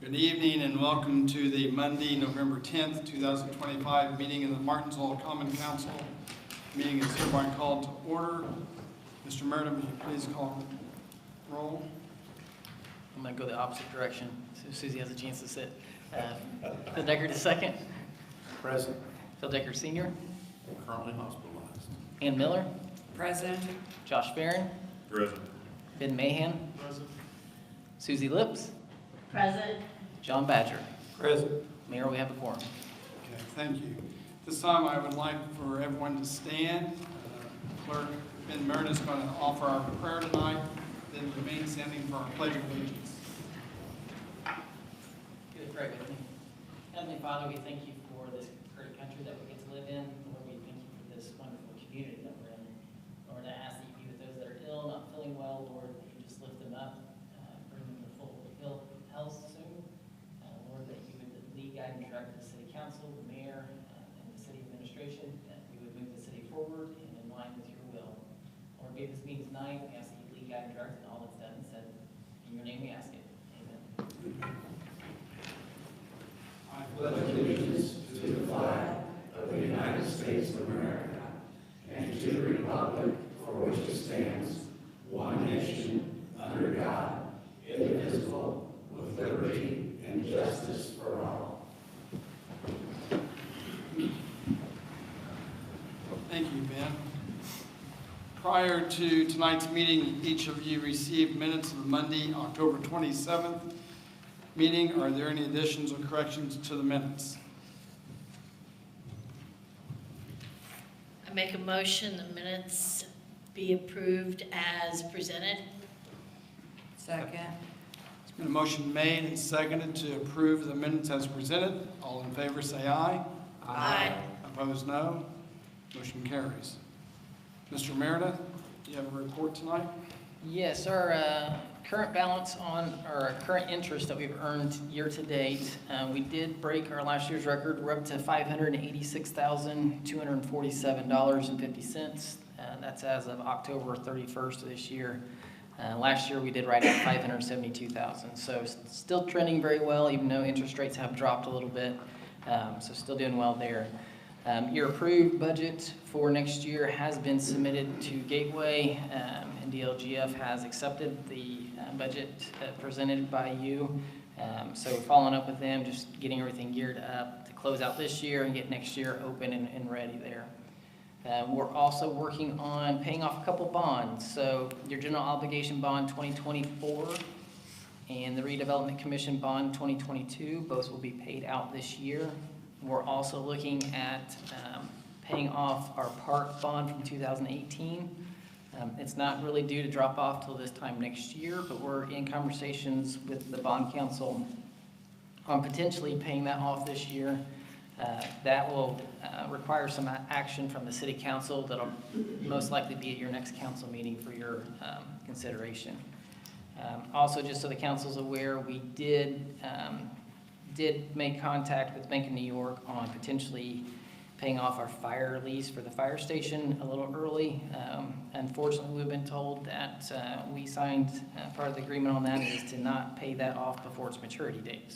Good evening and welcome to the Monday, November 10th, 2025 meeting of the Martinsville Common Council. Meeting is hereby called to order. Mr. Meredith, will you please call the roll? I'm going to go the opposite direction so Susie has a chance to sit. Phil Deckard is second. Present. Phil Deckard Sr. Currently hospitalized. Ann Miller. Present. Josh Barron. Present. Ben Mahan. Present. Susie Lips. Present. John Badger. Present. Mayor, we have a quorum. Okay, thank you. This time I would like for everyone to stand. Clerk Ben Meredith is going to offer our prayer tonight, then remain standing for our pledge of allegiance. Good, pray with me. Heavenly Father, we thank you for this great country that we get to live in. Lord, we thank you for this wonderful community that we're in. Lord, I ask that you be with those that are ill, not feeling well. Lord, that you just lift them up, bring them to full health soon. Lord, that you would lead, guide, and direct the city council, the mayor, and the city administration, that we would move the city forward and in line with your will. Lord, be at this meeting tonight. We ask that you lead, guide, and direct in all that's done and said. In your name we ask it. Amen. I pledge allegiance to the flag of the United States of America and to the republic for which it stands, one nation, under God, indivisible, with liberty and justice for all. Thank you, Ben. Prior to tonight's meeting, each of you received minutes of the Monday, October 27th meeting. Are there any additions or corrections to the minutes? I make a motion the minutes be approved as presented. Second. It's been a motion made and seconded to approve the minutes as presented. All in favor, say aye. Aye. Opposed, no. Motion carries. Mr. Meredith, do you have a report tonight? Yes, our current balance on our current interest that we've earned year to date, we did break our last year's record. We're up to $586,247.50. That's as of October 31st of this year. Last year we did right at $572,000. So still trending very well, even though interest rates have dropped a little bit. So still doing well there. Your approved budget for next year has been submitted to Gateway, and DLGF has accepted the budget presented by you. So we're following up with them, just getting everything geared up to close out this year and get next year open and ready there. We're also working on paying off a couple bonds. So your general obligation bond 2024 and the redevelopment commission bond 2022, both will be paid out this year. We're also looking at paying off our park bond from 2018. It's not really due to drop off till this time next year, but we're in conversations with the bond council on potentially paying that off this year. That will require some action from the city council that'll most likely be at your next council meeting for your consideration. Also, just so the council's aware, we did make contact with Bank of New York on potentially paying off our fire lease for the fire station a little early. Unfortunately, we've been told that we signed part of the agreement on that is to not pay that off before its maturity date.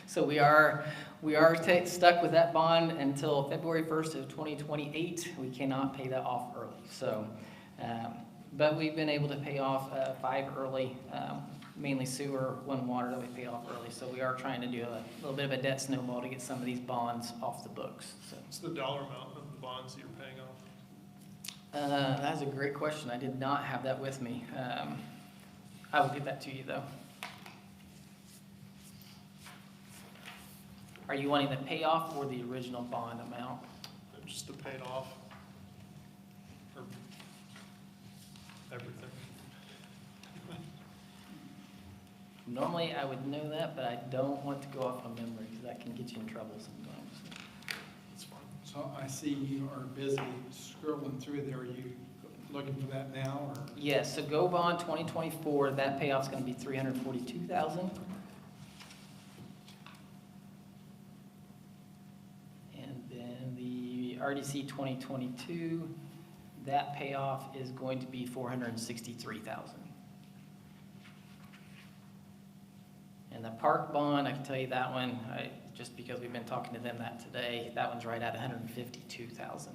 So we are stuck with that bond until February 1st of 2028. We cannot pay that off early. So, but we've been able to pay off 5 early. Mainly sewer, 1 water that we pay off early. So we are trying to do a little bit of a debt snowball to get some of these bonds off the books. So What's the dollar amount of the bonds that you're paying off? that's a great question. I did not have that with me. I will get that to you though. Are you wanting the payoff or the original bond amount? Just to pay it off? Or everything? Normally I would know that, but I don't want to go off on memory because that can get you in trouble sometimes. That's fine. So I see you are busy scrolling through there. Are you looking for that now, or? Yes, so Go Bond 2024, that payoff's going to be $342,000. And then the RDC 2022, that payoff is going to be $463,000. And the park bond, I can tell you that one, just because we've been talking to them that today, that one's right at $152,000.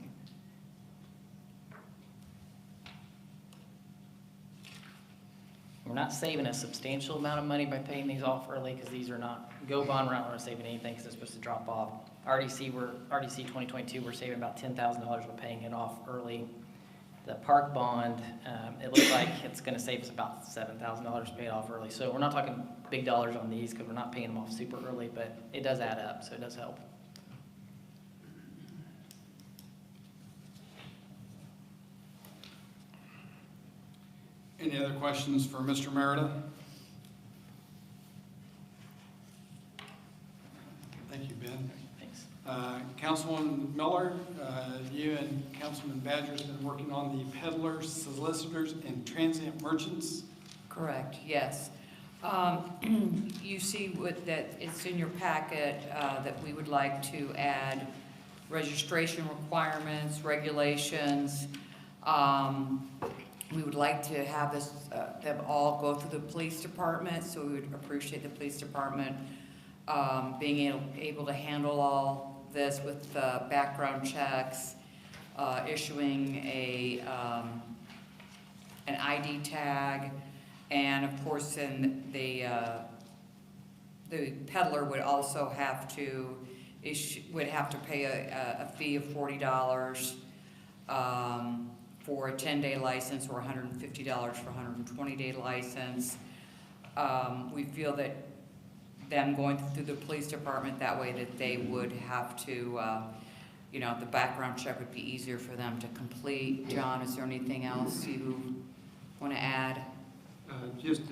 We're not saving a substantial amount of money by paying these off early because these are not, Go Bond, we're not saving anything because it's supposed to drop off. RDC 2022, we're saving about $10,000 by paying it off early. The park bond, it looks like it's going to save us about $7,000 paid off early. So we're not talking big dollars on these because we're not paying them off super early, but it does add up, so it does help. Any other questions for Mr. Meredith? Thank you, Ben. Thanks. Councilwoman Miller, you and Councilman Badger's been working on the peddlers, solicitors, and transient merchants. Correct, yes. You see that it's in your packet that we would like to add registration requirements, regulations. We would like to have them all go through the police department, so we would appreciate the police department being able to handle all this with background checks, issuing an ID tag, and of course, then the peddler would also have to pay a fee of $40 for a 10-day license or $150 for a 120-day license. We feel that them going through the police department that way, that they would have to you know, the background check would be easier for them to complete. John, is there anything else you want to add? Just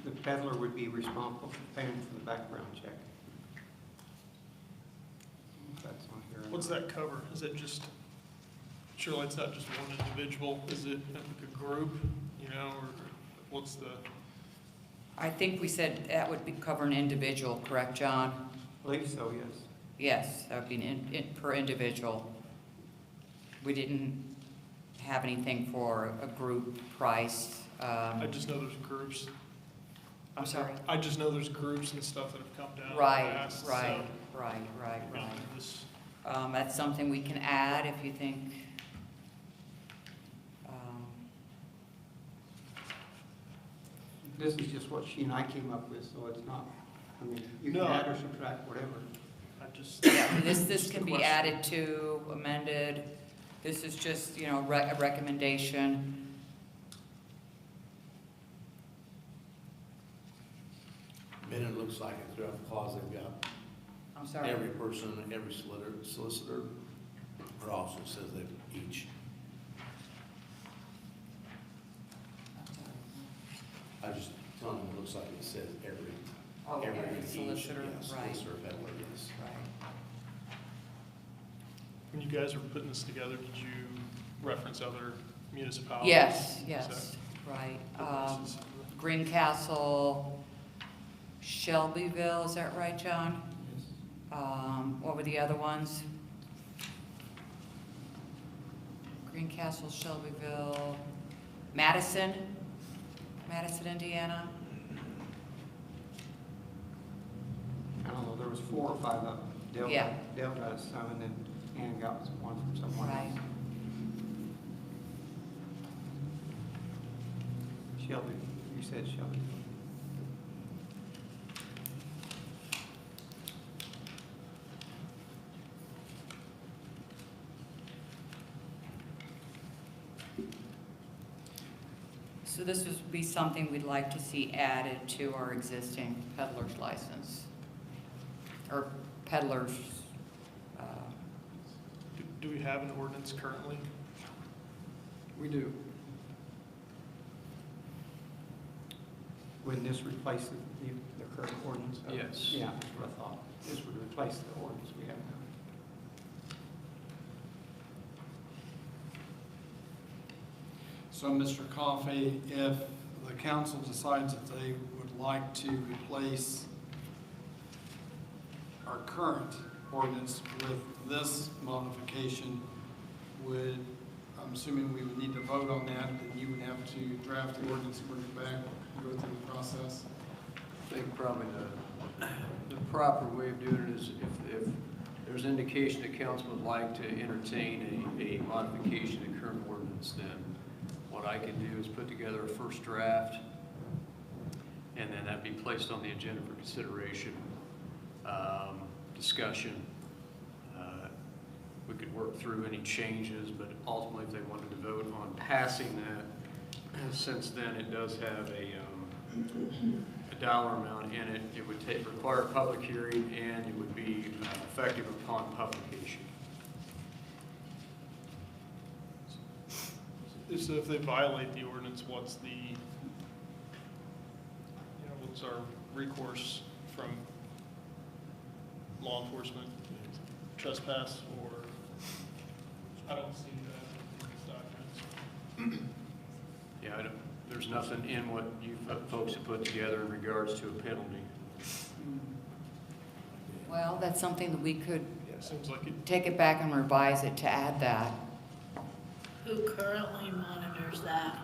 the peddler would be responsible for paying for the background check. That's on here. What's that cover? Is it just, surely it's not just one individual, is it like a group, you know, or what's the? I think we said that would be cover an individual, correct, John? I believe so, yes. Yes, that would be per individual. We didn't have anything for a group price. I just know there's groups. I'm sorry? I just know there's groups and stuff that have come down. in the Right, past, right, so, right. you know, this- That's something we can add if you think. This is just what she and I came up with, so it's not, I mean, you can No. add or subtract, whatever. I just. Yeah, this just a can be question. added to, amended. This is just, you know, a recommendation. Then it looks like it throughout the clause, they've got I'm sorry. every person, every solicitor, but also says they each. I just telling them, it looks like it says every. Oh, every each, solicitor, yeah, right. Solicitor, peddler, yes. Right. When you guys were putting this together, did you reference other municipalities? Yes, Is yes, right. that- this is- Greencastle, Shelbyville, is that right, John? What were the other ones? Greencastle, Shelbyville, Madison, Indiana. I don't know, there was 4 or 5 of them. Yeah. Dale got us some, and then Ann got us one from someone Right. else. Shelby, you said Shelby. So this would be something we'd like to see added to our existing peddler's license. Or peddler's, Do we have an ordinance currently? We do. Wouldn't this replace the current ordinance? Yes. Yeah, that's what I thought. This would replace the ordinance we have now. So, Mr. Coffey, if the council decides that they would like to replace our current ordinance with this modification, I'm assuming we would need to vote on that, and you would have to draft the ordinance, bring it back, go through the process. I think probably the proper way of doing it is if there's indication that council would like to entertain a modification of current ordinance, then what I can do is put together a first draft, and then that'd be placed on the agenda for consideration, discussion. We could work through any changes, but ultimately if they wanted to vote on passing that, since then it does have a dollar amount in it, it would require a public hearing, and it would be effective upon publication. So if they violate the ordinance, what's our recourse from law enforcement? Trespass, or, I don't see that in these documents. Yeah, there's nothing in what you folks have put together in regards to a penalty. well, that's something that we could Yeah, it seems like it, take it back and revise it to add that. Who currently monitors that?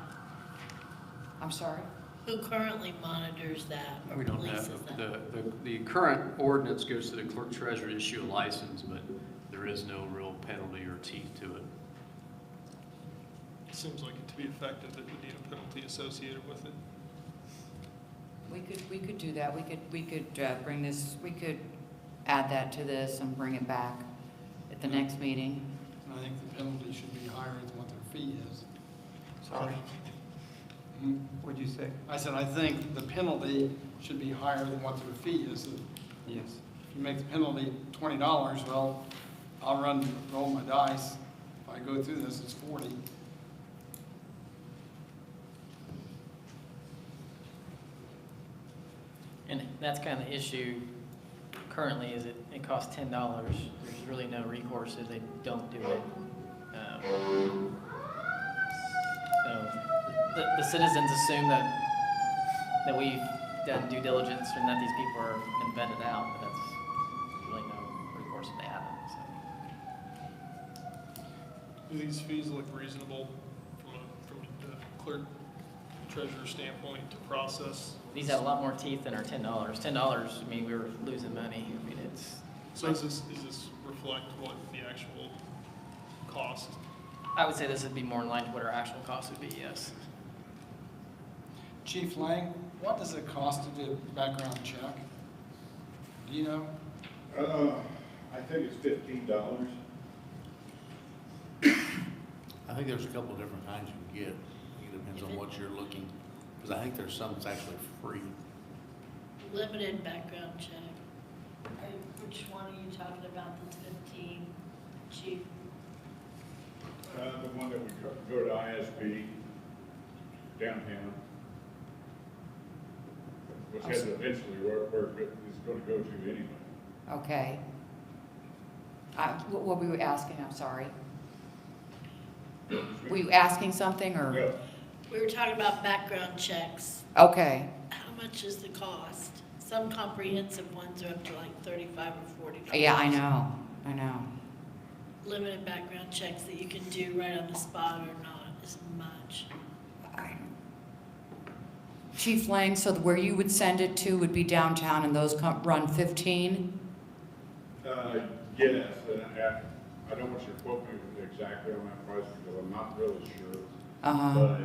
I'm sorry? Who currently monitors that or We don't polices have, that? the current ordinance goes to the clerk treasurer to issue a license, but there is no real penalty or teeth to it. it seems like it to be effective, it would need a penalty associated with it. We could do that. We could bring this, we could add that to this and bring it back at the next meeting. And I think the penalty should be higher than what their fee is. Sorry, Mhm. what'd you say? I said, I think the penalty should be higher than what their fee is. If Yes. you make the penalty $20, well, roll my dice. If I go through this, it's 40. And that's kind of the issue currently, is it costs $10. There's really no recourse if they don't do it. So the citizens assume that we've done due diligence and that these people are been vetted out, but that's really no recourse if they haven't, so. Do these fees look reasonable from the clerk treasurer standpoint to process? These have a lot more teeth than our $10. $10, I mean, we were losing money. I mean, it's. So does this reflect what the actual cost? I would say this would be more in line to what our actual cost would be, yes. Chief Lang, what does it cost to do a background check? Do you know? I think it's $15. I think there's a couple of different kinds you can get. It depends on what you're looking, because I think there's some that's actually free. Limited background check. Which one are you talking about that's 15, Chief? The one that we go to ISB downtown, which is eventually where it's going to go to anyway. Okay. What were you asking? I'm sorry. Were you asking something or? Yeah. We were talking about background checks. Okay. How much is the cost? Some comprehensive ones are up to like $35 or $40. Yeah, I know. Limited background checks that you can do right on the spot or not as much. Chief Lang, so where you would send it to would be downtown and those run 15? Yes, and I don't want you to quote me exactly on that price because I'm not really sure. Uh-huh.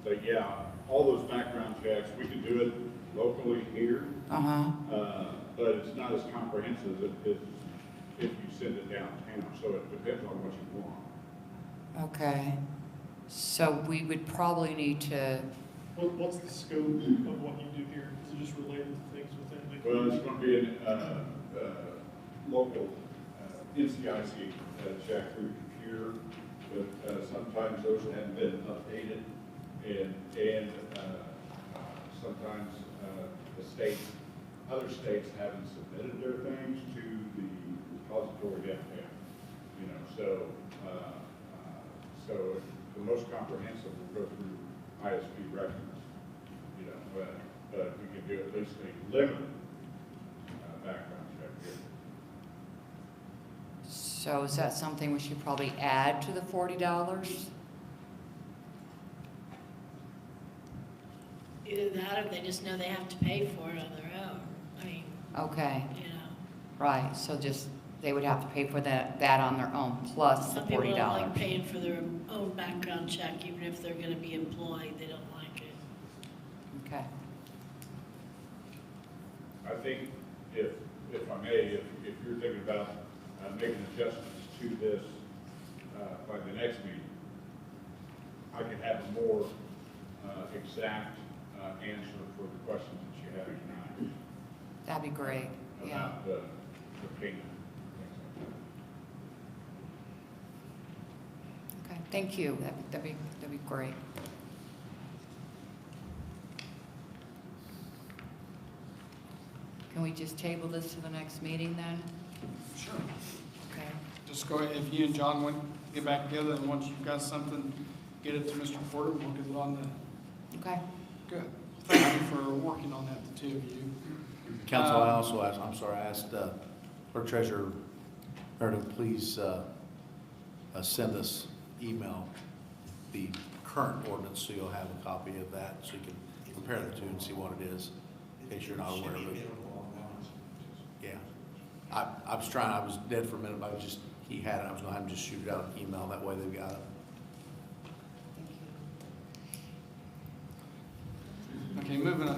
But yeah, all those background checks, we can do it locally here, Uh-huh. but it's not as comprehensive as if you send it downtown, so it depends on what you want. Okay. So we would probably need to, What's the scope of what you do here? Is it just related to things within the? Well, it's going to be a local NCIC check through the computer, but sometimes those haven't been updated, and sometimes other states haven't submitted their things to the repository downtown. You know, so the most comprehensive will go through ISP records. You know, but we can do at least a limited background check here. so is that something we should probably add to the $40? Either that or they just know they have to pay for it on their own. I mean, Okay, you know. right, so just, they would have to pay for that on their own, plus the Some people don't like $40. paying for their own background check, even if they're gonna be employed, they don't like it. Okay. I think if I may, if you're thinking about making adjustments to this by the next meeting, I can have a more exact answer for the questions that you have tonight That'd be great, yeah. about the payment, things like that. Okay, thank you, that'd be great. Can we just table this to the next meeting then? Sure. Okay. Just go ahead, if you and John want to get back together, and once you've got something, get it to Mr. Porter, we'll get it on the, Okay. good. Thank you for working on that, the two of you. Council, I also asked, I asked Clerk Treasurer Meredith, please send us email the current ordinance so you'll have a copy of that, so you can compare the two and see what it is, in case you're not aware of it. Yeah. I was dead for a minute, but he had it, I was gonna have him just shoot it out an email, that way they've got it. Okay, moving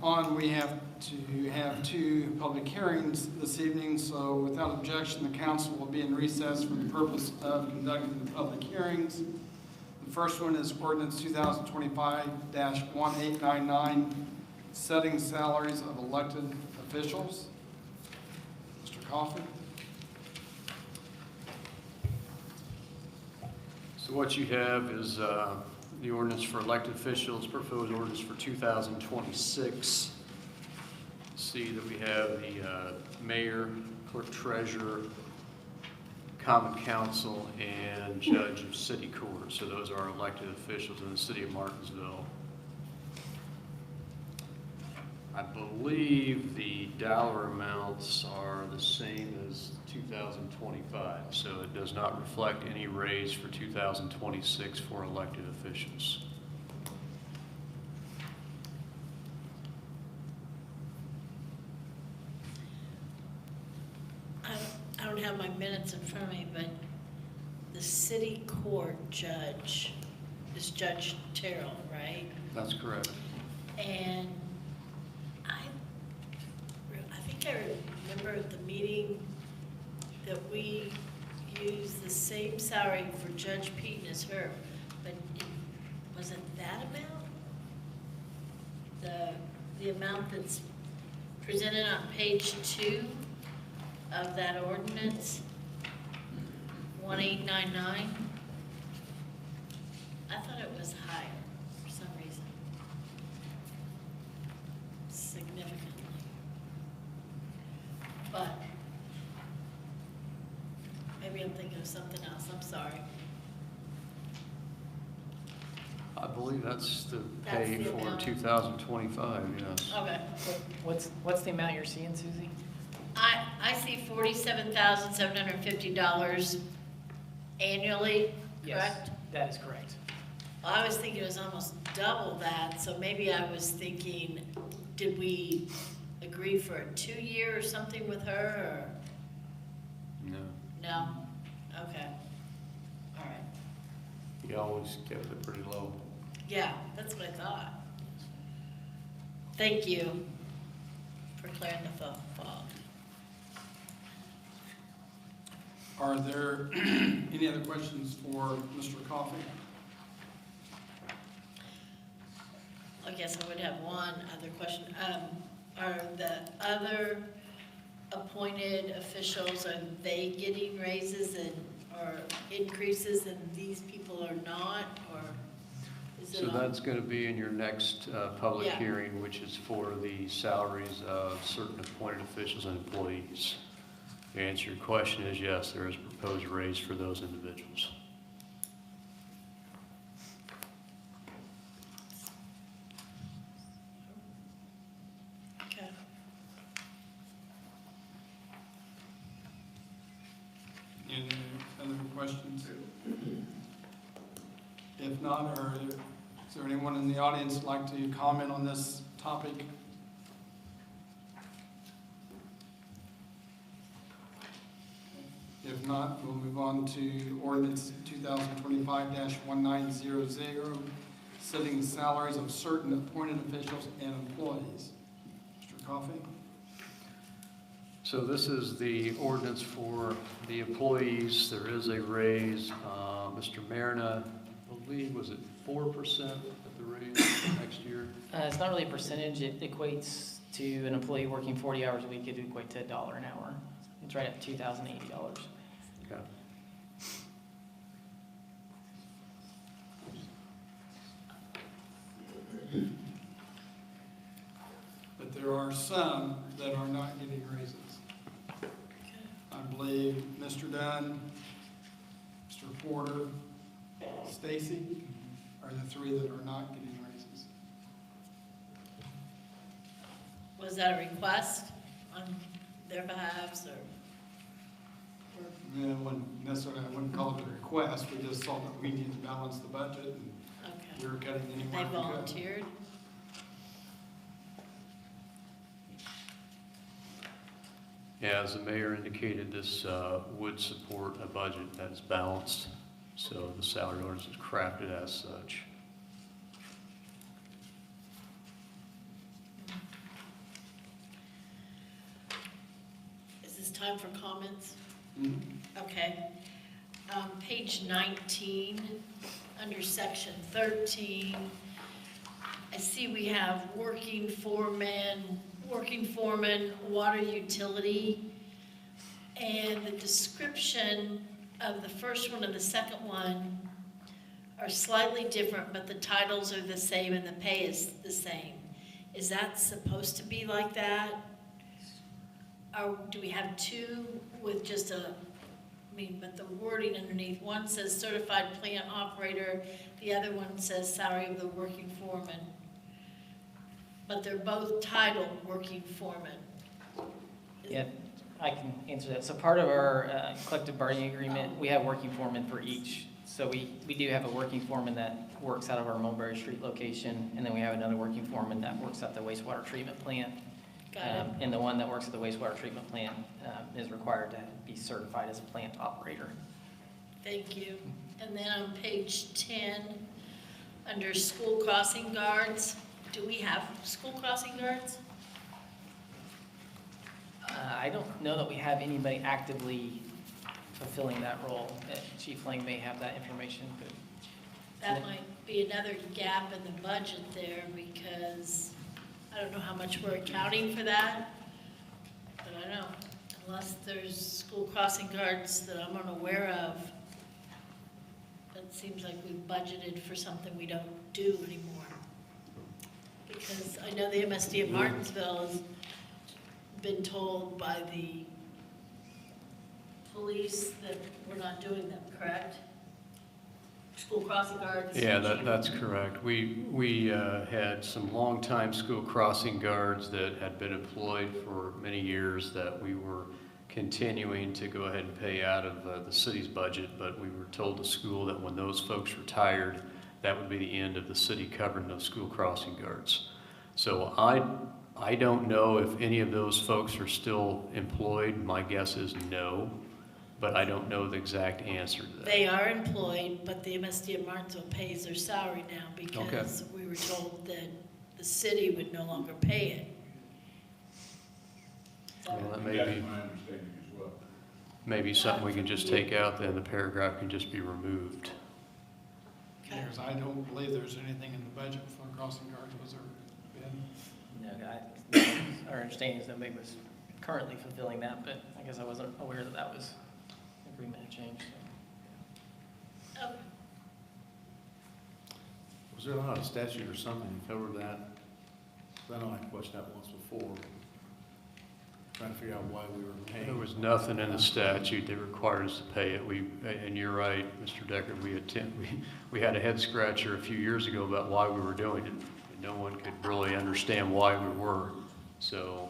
on, we have to have two public hearings this evening, so without objection, the council will be in recess for the purpose of conducting the public hearings. The first one is ordinance 2025-1899, setting salaries of elected officials. Mr. Coffin? So what you have is the ordinance for elected officials, proposed ordinance for 2026. See that we have the mayor, clerk treasurer, common council, and judge of city court. So those are elected officials in the city of Martinsville. I believe the dollar amounts are the same as 2025, so it does not reflect any raise for 2026 for elected officials. I don't have my minutes in front of me, but the city court judge is Judge Terrell, right? That's correct. And I think I remember at the meeting that we used the same salary for Judge Peyton as her, but was it that amount? The amount that's presented on page 2 of that ordinance, 1899? I thought it was higher for some reason. Significantly. But maybe I'm thinking of something else, I'm sorry. I believe that's the That's pay the for amount. 2025, yes. Okay. What's the amount you're seeing, Susie? I see $47,750 annually, correct? That is correct. I was thinking it was almost double that, so maybe I was thinking, did we agree for a 2-year or something with her, No. or? No? Okay. All right. He always kept it pretty low. Yeah, that's what I thought. Thank you for clearing the fog. Are there any other questions for Mr. Coffey? I guess I would have one other question. Are the other appointed officials, are they getting raises or increases and these people are not, or is it So on? that's going to be in your next public Yeah. hearing, which is for the salaries of certain appointed officials and employees. The answer to your question is yes, there is a proposed raise for those individuals. Okay. Any other questions? If not, is there anyone in the audience who'd like to comment on this topic? If not, we'll move on to ordinance 2025-1900, setting salaries of certain appointed officials and employees. Mr. Coffey? So this is the ordinance for the employees. There is a raise. Mr. Marina, I believe, was it 4% at the raise next year? It's not really a percentage. It equates to an employee working 40 hours a week. It would equate to $1 an hour. It's right at $2,080. Okay. But there are some that are not getting raises. I believe Mr. Dunn, Mr. Porter, Stacy are the 3 that are not getting raises. Was that a request on their behalves, or? I wouldn't call it a request, we just saw that we need to balance the budget and Okay. we were cutting They anywhere we could. volunteered? Yeah, as the mayor indicated, this would support a budget that is balanced, so the salary ordinance is crafted as such. Is this time for comments? Mhm. Okay. Page 19, under section 13, I see we have working foreman, water utility, and the description of the first one and the second one are slightly different, but the titles are the same and the pay is the same. Is that supposed to be like that? Or do we have two with just but the wording underneath, one says certified plant operator, the other one says salary of the working foreman. But they're both titled working foreman. Yeah, I can answer that. So part of our collective bargaining agreement, we have working foremen for each. So we do have a working foreman that works out of our Mulberry Street location, and then we have another working foreman that works at the wastewater treatment plant. Got it. And the one that works at the wastewater treatment plant is required to be certified as a plant operator. Thank you. And then on page 10, under school crossing guards, do we have school crossing guards? I don't know that we have anybody actively fulfilling that role. Chief Lang may have that information, but That might be another gap in the budget there, because I don't know how much we're accounting for that. But I don't know, unless there's school crossing guards that I'm unaware of, it seems like we've budgeted for something we don't do anymore. Because I know the MSD of Martinsville has been told by the police that we're not doing them, correct? School crossing guards? Yeah, that's correct. We had some longtime school crossing guards that had been employed for many years that we were continuing to go ahead and pay out of the city's budget, but we were told the school that when those folks retired, that would be the end of the city covering those school crossing guards. So I don't know if any of those folks are still employed. My guess is no, but I don't know the exact answer to that. They are employed, but the MSD of Martinsville pays their salary now because we were told that the city would no longer pay it. Well, that may That's be, my understanding as well. maybe something we can just take out, then the paragraph can just be removed. Okay. Because I don't believe there's anything in the budget for crossing guards, was there, Ben? no, our understanding is that Meg was currently fulfilling that, but I guess I wasn't aware that that was, the agreement had changed. So. Okay. Was there not a statute or something that covered that? I know I questioned that once before. Trying to figure out why we were paying. There was nothing in the statute that required us to pay it. And you're right, Mr. Decker, we had a head scratcher a few years ago about why we were doing it. And no one could really understand why we were. So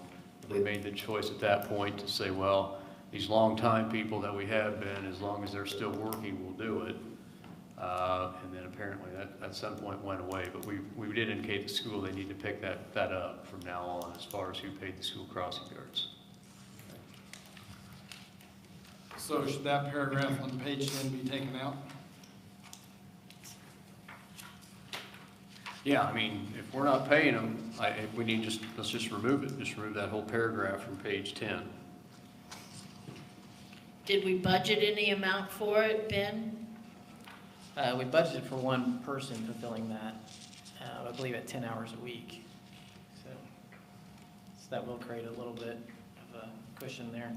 we made the choice at that point to say, well, these longtime people that we have been, as long as they're still working, we'll do it. And then apparently that at some point went away. But we did indicate to school they need to pick that up from now on as far as who paid the school crossing guards. So should that paragraph on page 10 be taken out? Yeah, I mean, if we're not paying them, we need let's just remove it. Just remove that whole paragraph from page 10. Did we budget any amount for it, Ben? We budgeted for one person fulfilling that, I believe at 10 hours a week. So that will create a little bit of a cushion there.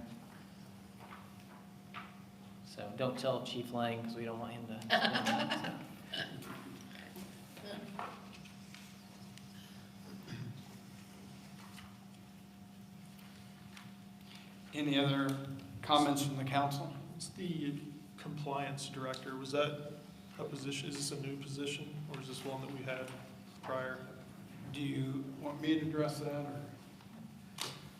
So don't tell Chief Lang because we don't want him to. Any other comments from the council? It's the compliance director. Was that a position, is this a new position, or is this one that we had prior? Do you want me to address that, or?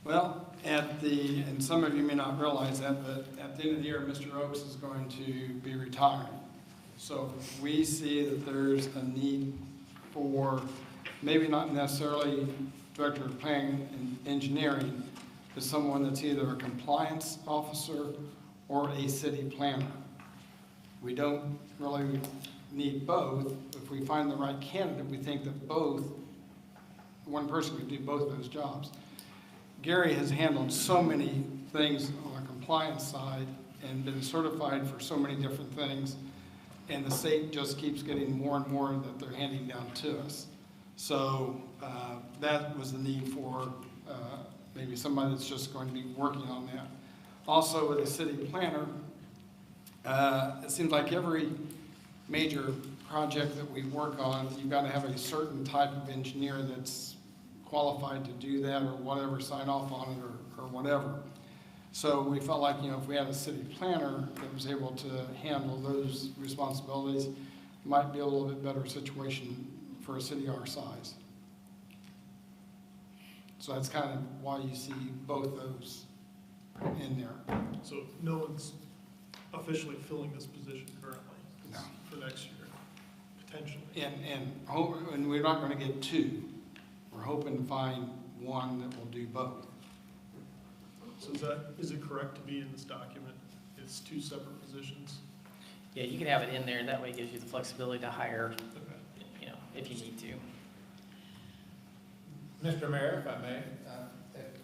Well, and some of you may not realize that, but at the end of the year, Mr. Oakes is going to be retiring. So we see that there's a need for, maybe not necessarily director of planning and engineering, but someone that's either a compliance officer or a city planner. We don't really need both. If we find the right candidate, we think that one person could do both of those jobs. Gary has handled so many things on the compliance side and been certified for so many different things, and the state just keeps getting more and more that they're handing down to us. So that was the need for maybe somebody that's just going to be working on that. Also, with a city planner, it seems like every major project that we work on, you've got to have a certain type of engineer that's qualified to do that or whatever, sign off on it or whatever. So we felt like, if we had a city planner that was able to handle those responsibilities, it might be a little bit better situation for a city our size. So that's kind of why you see both those in there. So no one's officially filling this position currently? It's No. for next year, potentially. And we're not going to get two. We're hoping to find one that will do both. So is it correct to be in this document? It's two separate positions? Yeah, you can have it in there, and that way it gives you the flexibility to hire, Okay. if you need to. Mr. Mayor, if I may,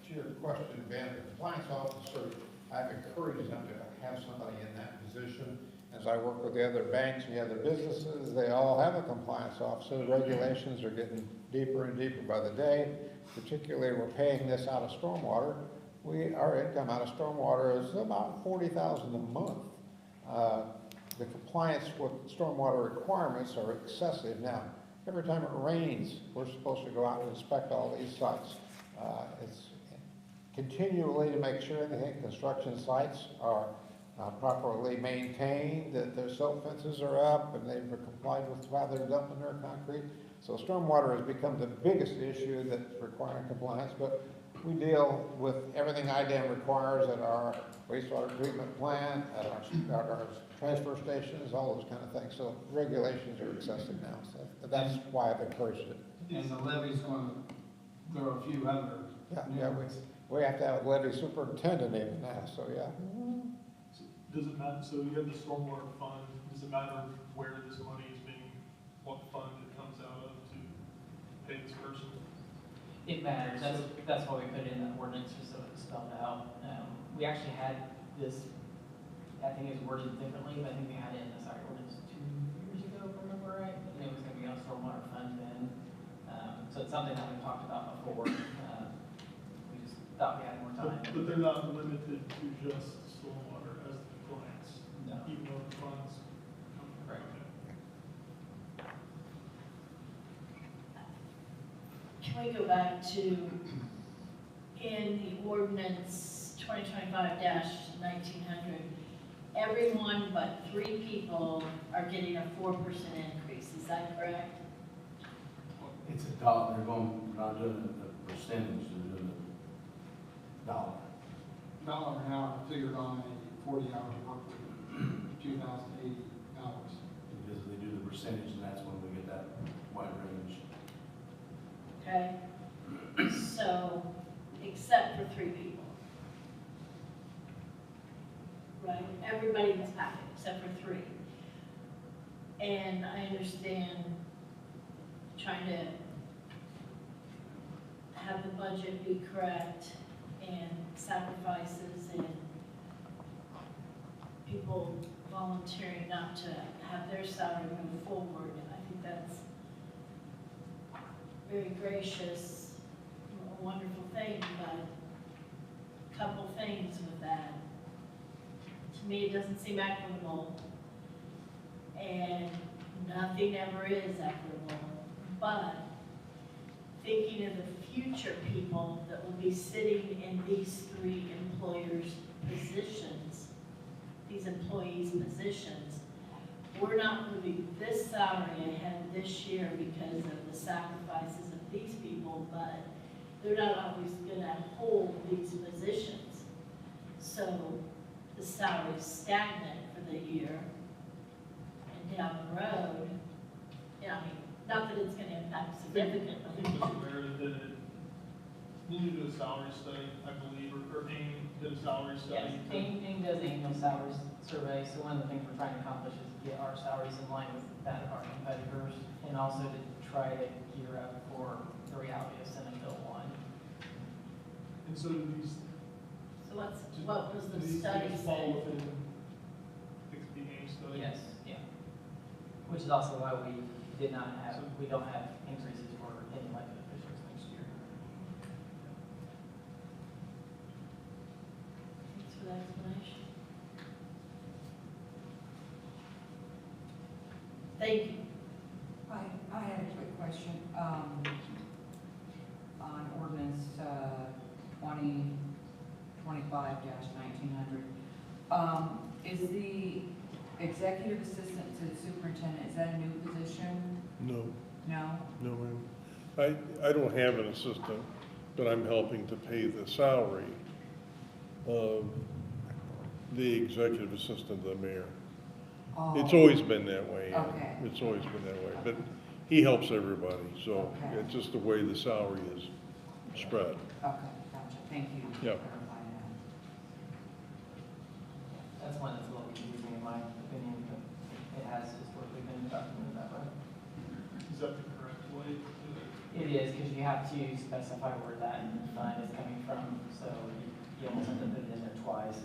to your question, Ben, the compliance officer, I've encouraged them to have somebody in that position. As I work with the other banks and the other businesses, they all have a compliance officer. The regulations are getting deeper and deeper by the day. Particularly, we're paying this out of stormwater. Our income out of stormwater is about $40,000 a month. The compliance with stormwater requirements are excessive. Now, every time it rains, we're supposed to go out and inspect all these sites. It's continually to make sure that construction sites are properly maintained, that their silt fences are up, and they've complied with how they're dumping their concrete. So stormwater has become the biggest issue that's requiring compliance, but we deal with everything IDAM requires at our wastewater treatment plant, at our transfer stations, all those kind of things. So regulations are excessive now, so that's why I've encouraged it. And the levy's going to throw a few other. Yeah, we have to have a levy superintendent even now, so yeah. Does it matter, so you have the stormwater fund, does it matter where this money is being, what fund it comes out of to pay this person? It matters, that's why we put it in the ordinance, just so it's spelled out. We actually had this, I think it was worded differently, but I think we had it in the site ordinance 2 years ago, if I remember right. And it was gonna be on stormwater fund then. So it's something that we talked about before. We just thought we had more time. But they're not limited to just stormwater as the clients, No. even though the funds. Right. Okay. Can we go back to, in the ordinance 2025-1900, everyone but 3 people are getting a 4% increase, is that correct? It's a dollar, they're not doing a percentage, they're doing a dollar. $1 an hour figured on a 40-hour work week, 2,080 hours. Because they do the percentage, and that's when we get that wide range. Okay, so, except for 3 people. Right, everybody in this packet, except for 3. And I understand trying to have the budget be correct and sacrifices and people volunteering not to have their salary move forward. I think that's very gracious, a wonderful thing, but a couple things with that. To me, it doesn't seem equitable, and nothing ever is equitable. But thinking of the future people that will be sitting in these 3 employers' positions, these employees' positions, we're not moving this salary ahead this year because of the sacrifices of these people, but they're not always going to hold these positions. So the salary's stagnant for the year, and down the road, I mean, not that it's going to impact significantly. I think Mr. Mayor did you do a salary study, I believe, or AIM did a salary Yes, study? AIM does the annual salaries survey, so one of the things we're trying to accomplish is get our salaries in line with that of our competitors, and also to try to gear up for the reality of Senate Bill 1. And so do these, So what was do the these study things fall say? within the AIM study? Yes, yeah. Which is also why we don't have increases for any elected officials next year. Thanks for that explanation. Thank you. question. On ordinance 2025-1900, is the executive assistant to the superintendent, is that a new position? No, No? no, ma'am. I don't have an assistant, but I'm helping to pay the salary of the executive assistant to the mayor. It's Oh, always been that way. yeah. Okay. It's always been that way, but he helps everybody, so Okay. it's just the way the salary is spread. Okay, gotcha, thank you. for Yeah. clarifying that. That's one that's a little confusing in my opinion, but it has historically been documented that way. Is that the correct way? It is, because you have to specify where that fund is coming from, so you almost have to put it in there twice.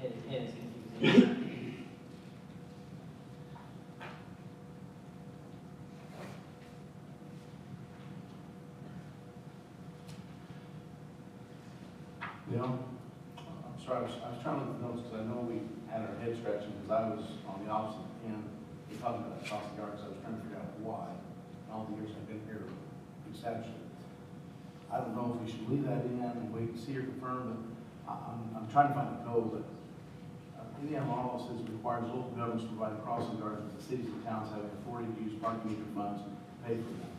It is confusing. You know, I'm sorry, I was trying to look at the notes, because I know we had our head scratching, because I was on the opposite end, we talking about crossing guards, I was trying to figure out why, in all the years I've been here, established it. I don't know if we should leave that in and wait and see or confirm, but I'm trying to find the code, but Indiana law says it requires local governments to provide crossing guards to the cities and towns having authority to use parking meter funds to pay for them.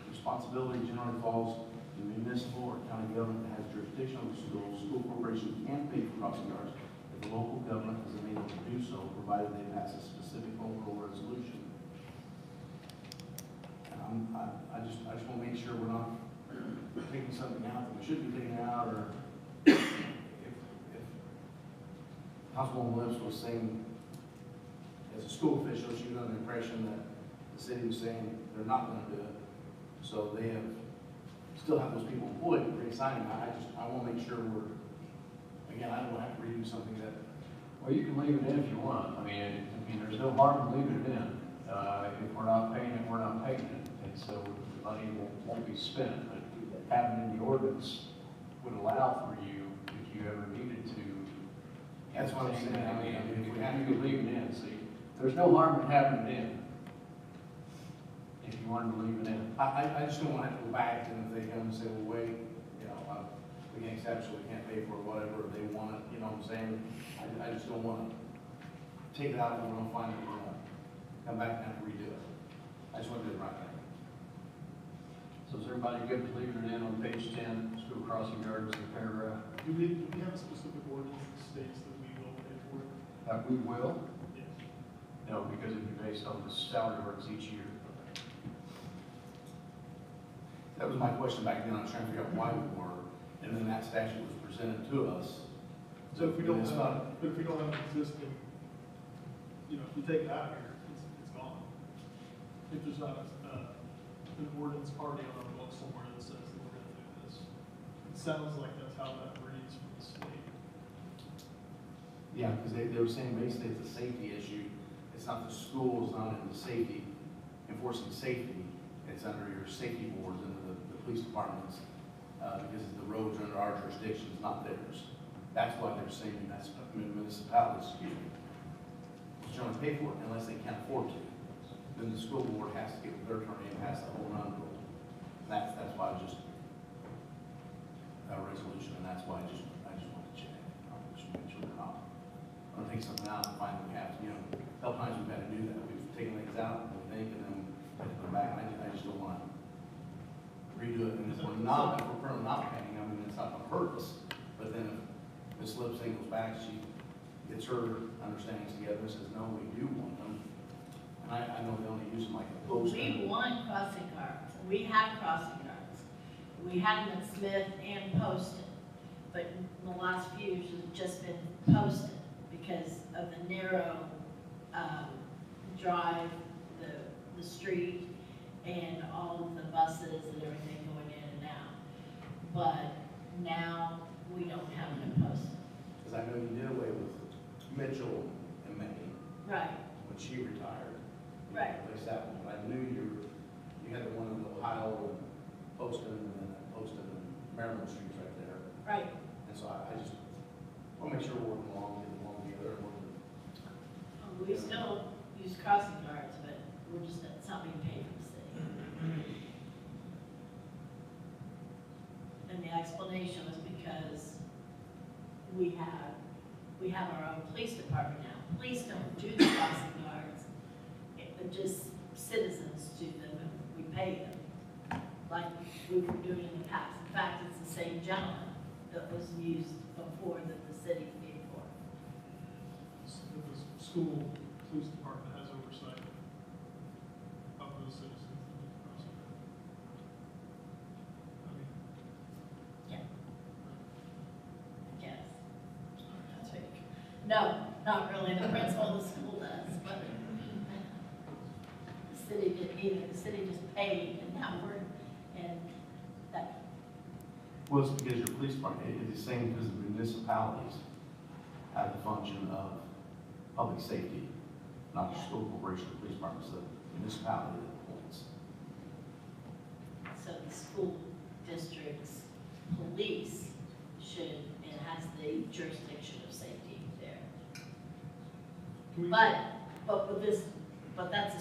The responsibility generally falls to the municipal or county government that has jurisdiction over the school. School corporation can pay for crossing guards if the local government is unable to do so, provided they pass a specific home rule resolution. And I just want to make sure we're not taking something out that we should be taking out, or if Councilwoman Lips was saying, as a school official, she was under the impression that the city was saying they're not going to do it. So they still have those people employed, reassigning. I want to make sure again, I don't have to redo something that. Well, you can leave it in if you want. I mean, there's no harm in leaving it in. If we're not paying it, we're not paying it. And so the money won't be spent. But having in the ordinance would allow for you, if you ever needed to. That's what I'm saying. I mean, if we have you to could leave it in, see, there's no harm in having it in. If you wanted to leave it in. I just don't want to have to go back, and if they come and say, well, wait, we can't accept, so we can't pay for it, whatever, they want it, you know what I'm saying? I just don't want to take it out, and we're going to find it, we're going to come back and have to redo it. I just want to do it right now. So is everybody good with leaving it in on page 10, school crossing guards, the paragraph? Do we have a specific ordinance that states that we will pay for it? That we will? Yes. No, because it'd be based on the salary orders each year. That was my question back then, I was trying to figure out why we were, and then that statute was presented to us. So if we don't And it's have, but if we don't have an existing, if you take it out of here, it's gone. If there's not an ordinance already on our book somewhere that says that we're gonna do this. It sounds like that's how that reads from the state. Yeah, because they were saying basically it's a safety issue. It's not the school, it's not in the safety, enforcing safety. It's under your safety boards, under the police departments, because the roads are under our jurisdiction, it's not theirs. That's why they're saying that's municipalities, is trying to pay for it unless they can't afford to. Then the school board has to get their attorney and pass the whole run rule. That's why I just, a resolution, and that's why I just want to check. I just make sure we're not, I'm gonna take something out and find that we have to, a couple times we've had to do that. We've taken things out, and we think, and then had to come back, and I just don't want to redo it. And if we're currently not paying, I mean, it's not gonna hurt us, but then if Ms. Lipsing goes back, she gets her understandings together and says, no, we do want them. And I know they only use them like a post. We want crossing guards, we have crossing guards. We had them at Smith and Poston, but in the last few years, it's just been Poston because of the narrow, drive, the street, and all of the buses and everything going in and out. But now, we don't have them in Poston. Because I know you did away with Mitchell and May Right, when she retired. You Right. replaced that one, but I knew you had the one in Ohio and Poston, and then Poston and Maryland Streets right there. right. And so I just want to make sure we're working along, getting along together, and working. We still use crossing guards, but we're just, it's not being paid from the city. explanation was because we have our own police department now. Police don't do the crossing guards, but just citizens do them, and we pay them, like we were doing in the past. In fact, it's the same gentleman that was used before that the city paid for. The school police department has oversight of those citizens that need to cross the road. I mean, Yeah. Yes. That's right. No, not really. The principal of the school does, but the city didn't either. The city just paid, and now we're, and that, Well, it's because your police department, it's the same because the municipalities have the function of public safety, not the school corporation, the police department, so the municipality that appoints. so the school district's police should, and has the jurisdiction of safety there. can we? But with this, but that's a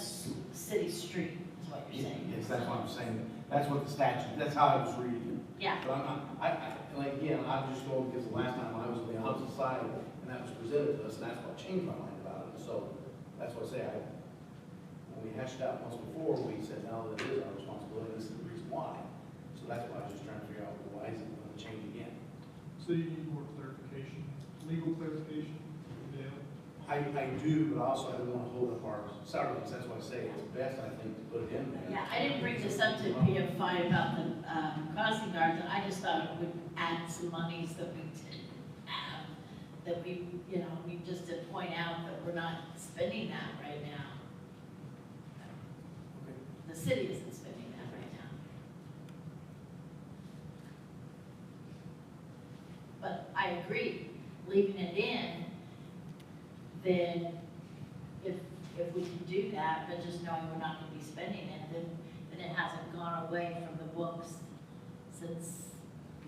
city street, is what you're saying. Yes, that's what I'm saying. That's what the statute, that's how I was reading it. Yeah, But like, again, I was just going because the last time when I was on the opposite side, and that was presented to us, and that's what changed my mind about it. So, that's what I say, when we hashed out once before, we said, no, that is our responsibility, this is the reason why. So that's why I was just trying to figure out, why is it going to change again? So you need more clarification, legal clarification, Dale? I do, but also I don't want to hold up our salary, because that's why I say it's best, I think, to put it in there. yeah, I didn't bring this up to PM5 about the crossing guards, I just thought it would add some monies that we didn't have, that we, we just to point out that we're not spending that right now. The city isn't spending that right now. But I agree, leaving it in, then if we can do that, but just knowing we're not gonna be spending it, then it hasn't gone away from the books since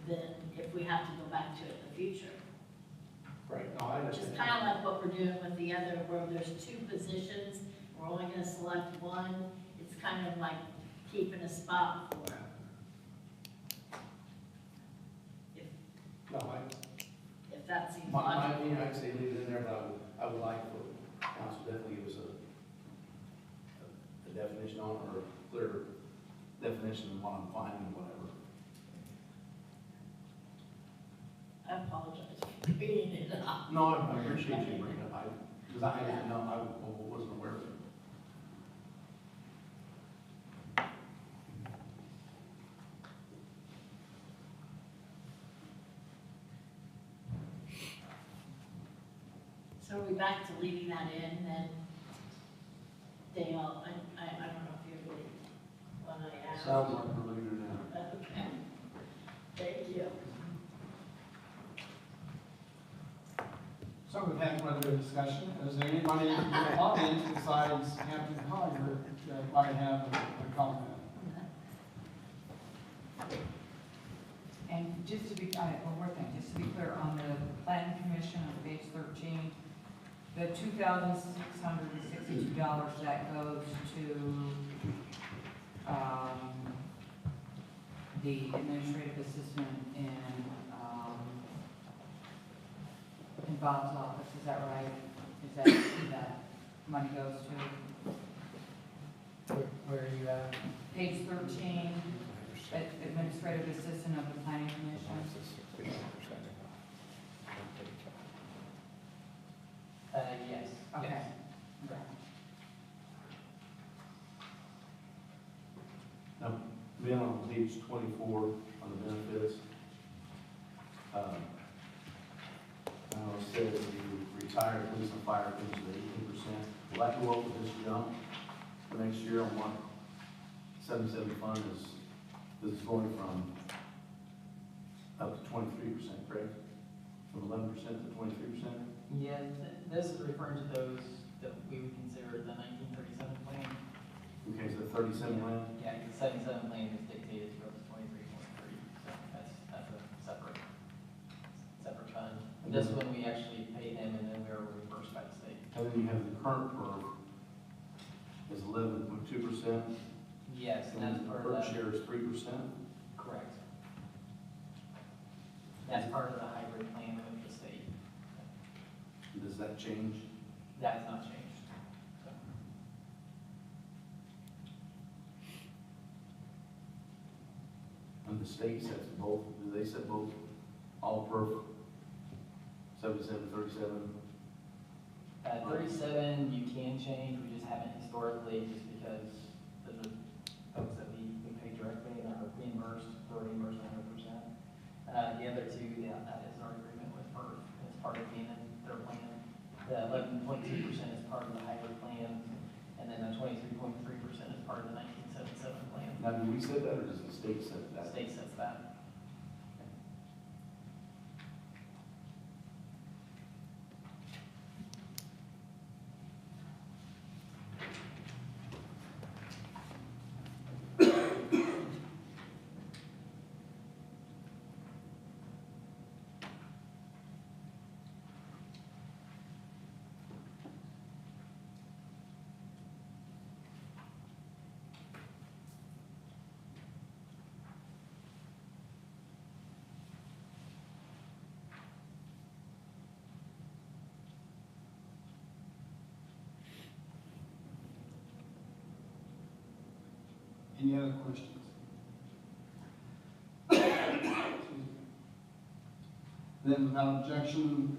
then, if we have to go back to it in the future. Right, no, I Which is understand. kind of like what we're doing with the other, where there's two positions, we're only gonna select one, it's kind of like keeping a spot for them. No, If that seems my logical. opinion, I'd say leave it in there, but I would like for council to definitely give us a definition on it, or a clear definition of what I'm finding, whatever. I apologize for bringing it up. No, I appreciate you bringing it up, because I didn't know, I wasn't aware of it. So are we back to leaving that in then? Dale, I don't know if you're really, when I asked. Sounds like we're leaving it out. Okay. Thank you. So we've had quite a bit of discussion. Is there anybody in the audience besides Captain Collier that might have a comment? And just to be, one more thing, just to be clear, on the planning commission on page 13, the $2,662 that goes to, the administrative assistant in Bob's office, is that right? Is that who that money goes to? Where are you at? Page 13, administrative assistant of the planning commission. Yes. Okay. Yes. Okay. Now, then on page 24, on the benefits, I know it says the retired police and fire pension at 18%. Will that go up with this jump for next year on what 77 fund is going from up to 23%, correct? From 11% to 23%? Yeah, this is referring to those that we would consider the 1937 plan. Okay, so the 37 land? Yeah, because 77 plan is dictated to go to 23.3, so that's a separate fund. And this one, we actually pay them and then we are reimbursed by the state. And then you have the current PERF is 11.2%. Yes, and And that's the part PERF of that. share is 3%. Correct. That's part of the hybrid plan with the state. Does that change? That has not changed. And the state sets both, do they set both all per 77, 37? 37, you can change, we just haven't historically, just because those are folks that we pay directly and are reimbursed, we're reimbursed 100%. The other two, yeah, that is our agreement with FERC, it's part of being in their plan. The 11.2% is part of the hybrid plan, and then the 23.3% is part of the 1977 plan. Now, do we set that, or does the state set The that? state sets that. Any other questions? Excuse me. Then without objection,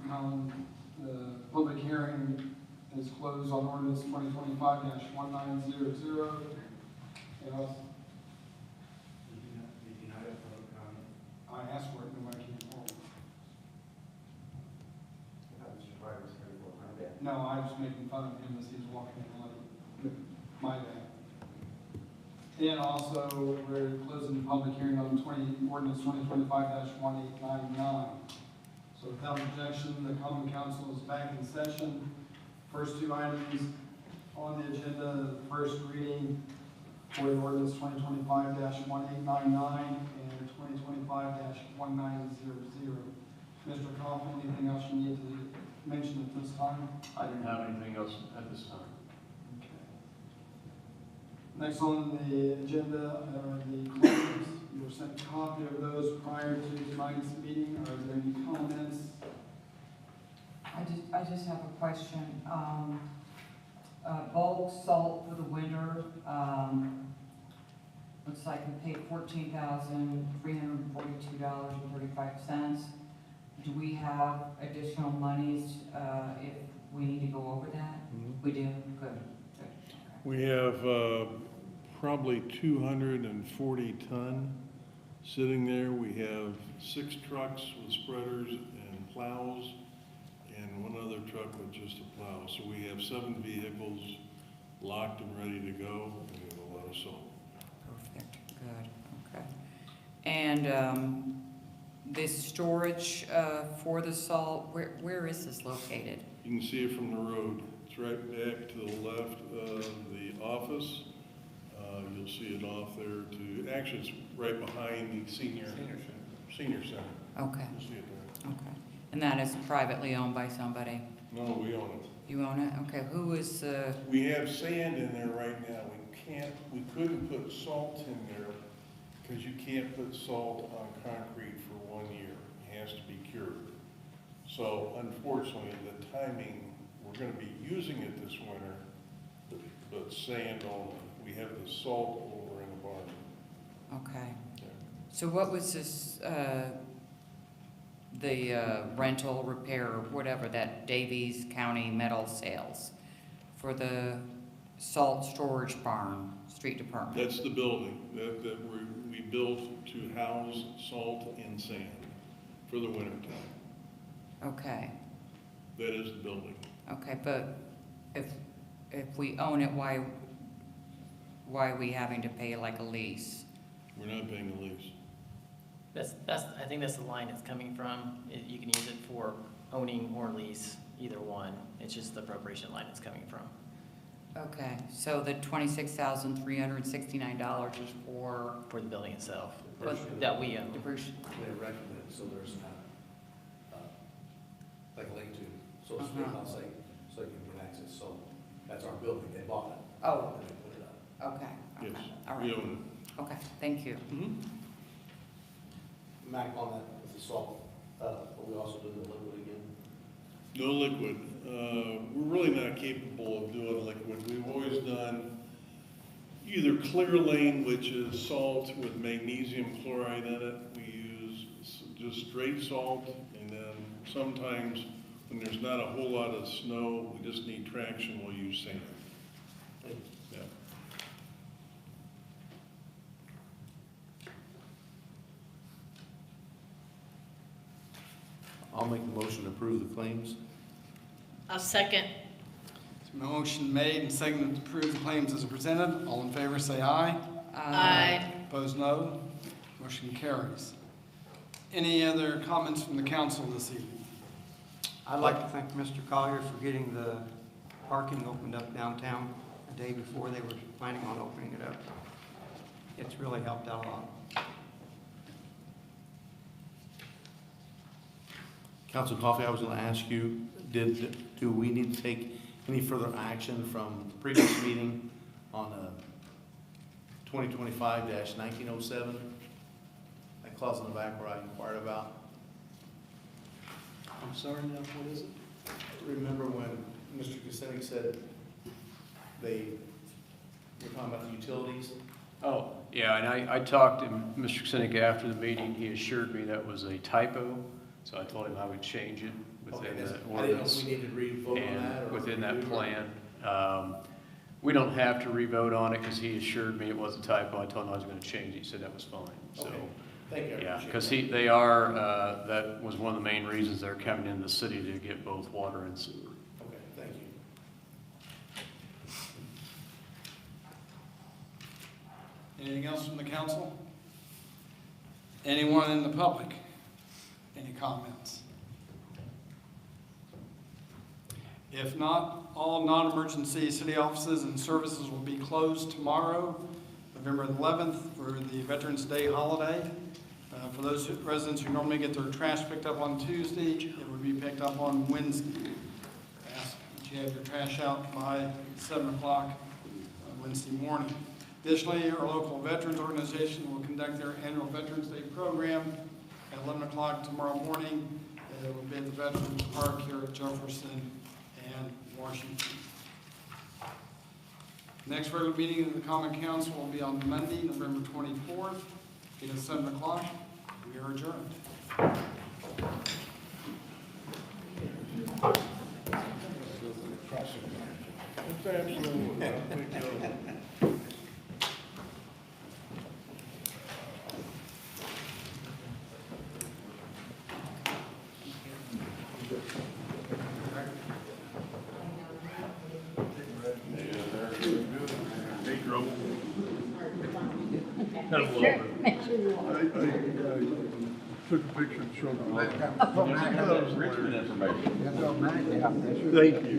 the public hearing is closed on ordinance 2025-1900. And also, I asked for it, nobody came forward. No, I was making fun of him as he was walking in late. My bad. And also, we're closing the public hearing on ordinance 2025-1899. So without objection, the common council is back in session. First two items on the agenda, the first reading for the ordinance 2025-1899 and 2025-1900. Mr. Coffin, anything else you need to mention at this time? I didn't have anything else at this time. Next on the agenda are the claims. You were sent a copy of those prior to tonight's meeting. Are there any comments? I just have a question. Bulk salt for the winter, looks like we paid $14,342.35. Do we have additional monies, if we need to go over that? We do? Good. We have probably 240 ton sitting there. We have 6 trucks with spreaders and plows, and one other truck with just a plow. So we have 7 vehicles locked and ready to go, and we have a lot of salt. Perfect, good, okay. And this storage for the salt, where is this located? You can see it from the road. It's right back to the left of the office. You'll see it off there to, actually it's right behind the senior center. Okay, You'll see it there. okay. And that is privately owned by somebody? No, we own it. You own it? Okay, who is, We have sand in there right now. We couldn't put salt in there because you can't put salt on concrete for 1 year. It has to be cured. So unfortunately, the timing, we're going to be using it this winter, but sand only. We have the salt over in the barn. okay. Yeah. So what was this, the rental, repair, or whatever, that Davies County Metal Sales for the salt storage barn, street department? That's the building that we built to house salt and sand for the winter time. Okay, That is the building. okay, but if we own it, why are we having to pay like a lease? We're not paying a lease. I think that's the line it's coming from. You can use it for owning or lease, either one. It's just the appropriation line it's coming from. Okay, so the $26,369 is for For the building itself, But- that we own. depreciation? They recommend it, so there's not, like a link to, so to speak, Uh-huh. I'll say, so you can get access. So that's our building, they bought it. Oh. And they put it up. Okay, okay, Yes, all we right, own okay, thank you. it. Mac, on that, with the salt, Are we also doing the liquid again? No liquid. We're really not capable of doing liquid. We've always done either clear lane, which is salt with magnesium chloride in it. We use just straight salt, and then sometimes when there's not a whole lot of snow, we just need traction, we'll use sand. Yeah. I'll make the motion to approve the claims. I'll second. Motion made and seconded to approve the claims as presented. All in favor, say aye. Aye. Opposed, no. Motion carries. Any other comments from the council this evening? I'd like to thank Mr. Collier for getting the parking opened up downtown a day before they were planning on opening it up. It's really helped out a lot. Council Coffey, I was gonna ask you, do we need to take any further action from the previous meeting on 2025-1907? That clause in the back where I inquired about? I'm sorry, now, what is it? Remember when Mr. Kucinich said they were talking about the utilities? Oh, yeah, and I talked to Mr. Kucinich after the meeting. He assured me that was a typo, so I told him I would change it within the I didn't know ordinance if we needed to re-vote on that, and or within that redo it. plan. We don't have to re-vote on it because he assured me it was a typo. I told him I was going to change it. He said that was fine, so. Okay. Thank you, I Yeah, appreciate because that. they are, that was one of the main reasons they're coming in the city to get both water and sewer. Okay, thank you. Anything else from the council? Anyone in the public? Any comments? If not, all non-emergency city offices and services will be closed tomorrow, November 11th, for the Veterans Day holiday. For those residents who normally get their trash picked up on Tuesday, it will be picked up on Wednesday. Ask that you have your trash out by 7 o'clock on Wednesday morning. Additionally, our local veterans organization will conduct their annual Veterans Day program at 11 o'clock tomorrow morning. It will be at the Veterans Park here at Jefferson and Washington. Next regular meeting of the Common Council will be on Monday, November 24th, at 7 o'clock. We are adjourned. That's absolutely, I think, Hey, Grove. Kind of a little bit. I took a picture and showed them. Richmond information. Thank you.